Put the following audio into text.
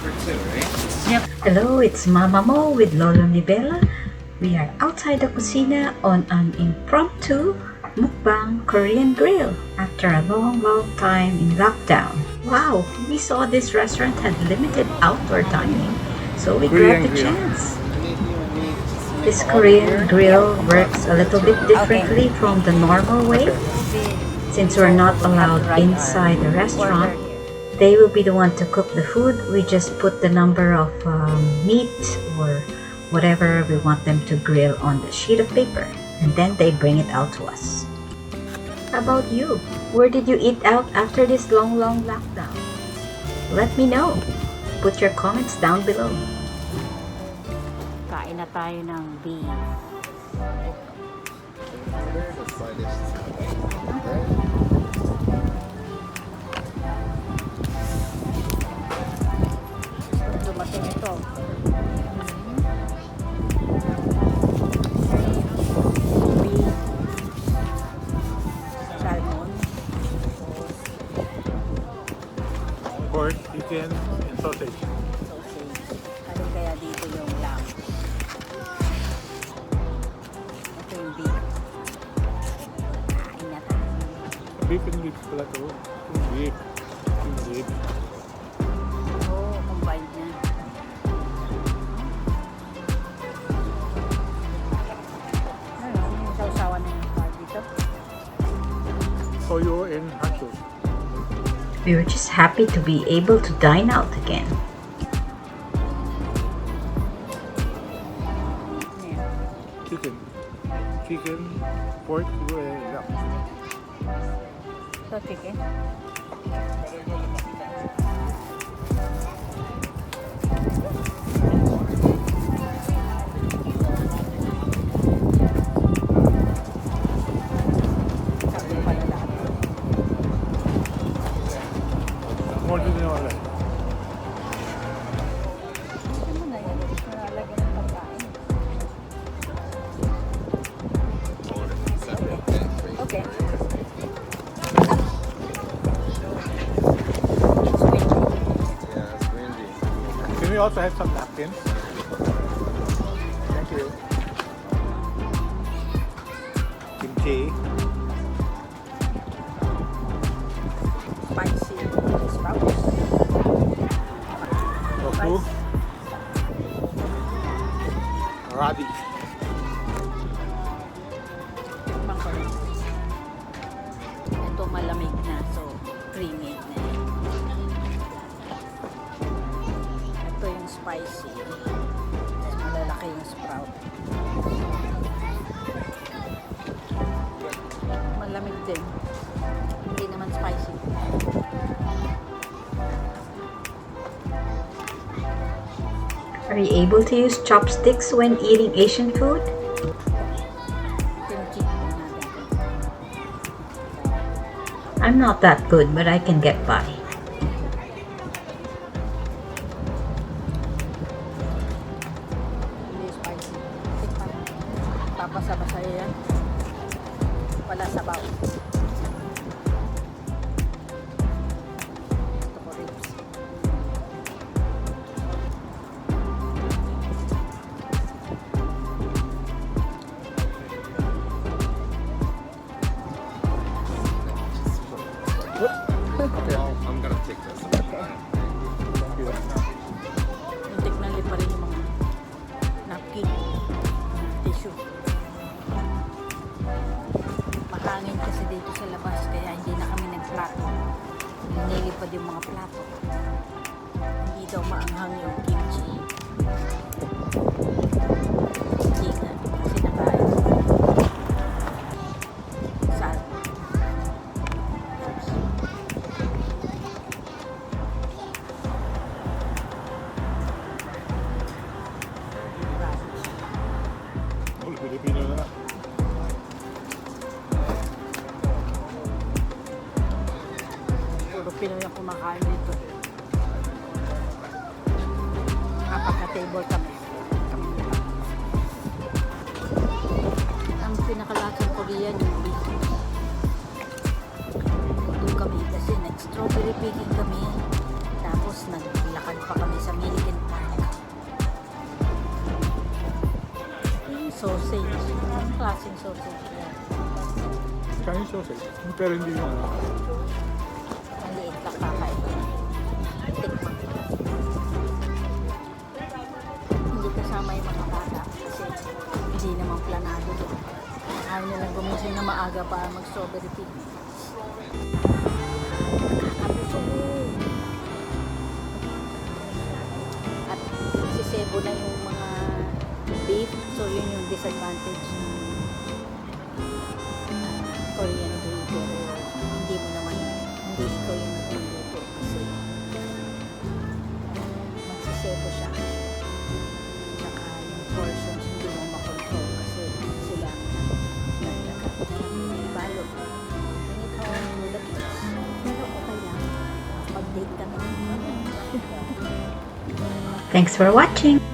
Yep. Hello, it's Mama Mo with Lolo Nibela. We are outside the Kusina on an impromptu Mukbang Korean grill after a long time in lockdown. Wow, we saw this restaurant had limited outdoor dining, so we grabbed the chance. This Korean grill works a little bit differently from the normal way. Since we're not allowed inside the restaurant, they will be the one to cook the food. We just put the number of meat or whatever we want them to grill on the sheet of paper, and then they bring it out to us. How about you? Where did you eat out after this long lockdown? Let me know. Put your comments down below. Kain na tayo ng beef. Dumating ito. Beef. Salmon. Pork, chicken, and sausage. Ano kaya dito yung lamb? Ito yung beef. Kain na tayo. Beef and lips pala to. Yung beef. Yung beef. Oo, combined na. Ano, yung sausawan na yung part dito. Toyo and nachos. We were just happy to be able to dine out again. Ayan. Chicken. Chicken, pork, siguro and lamb. Ito, chicken. Sabi pala lahat. More than you know. Ano na yan? Nalalagyan ng pagkain. Okay. Can we also have some napkins? Thank you. Kimchi. Spicy sprouts. Tofu. Radish. Tikman ko rin. Ito malamig na, so creamy na yan. Ito yung spicy. Tapos malalaki yung sprout. Malamig din. Hindi naman spicy. Are you able to use chopsticks when eating Asian food? Ito yung chicken natin. I'm not that good, but I can get by. Hindi spicy. Tikman. Papasa-basa yan. Wala sabaw. Ito ko ribs. Okay, I'm gonna take this. Thank you. Muntik na pa rin yung mga napkin, tissue. Mahangin kasi dito sa labas kaya hindi na kami nagplato. Nililipad yung mga plato. Hindi daw maanghang yung kimchi. Hindi na kasi nakain. Sal. Oops. Oh, Filipino na. Puro Pinoy ang kumakain dito. Apat na table kami. Ang pinakalasang Korean yung beef. Gutom kami kasi nag-strawberry picking kami. Tapos naglakad pa kami sa klaseng sausage yan. Chinese sausage. Pero hindi yung ano. Maliit lang kakain. Tikman. Hindi kasama yung mga bata kasi hindi naman planado doon. Ayaw nilang gumising na maaga para mag-strawberry picnic. At sisebo na yung mga beef, so yun yung disadvantage ng Korean grill. Pero hindi mo naman, hindi ikaw yung nagluluto kasi magsisebo siya. Tsaka yung portions hindi mo makontrol kasi sila nagbalot. Ganito ang the kids. Pero okay lang. Pag-date kami. Thanks for watching!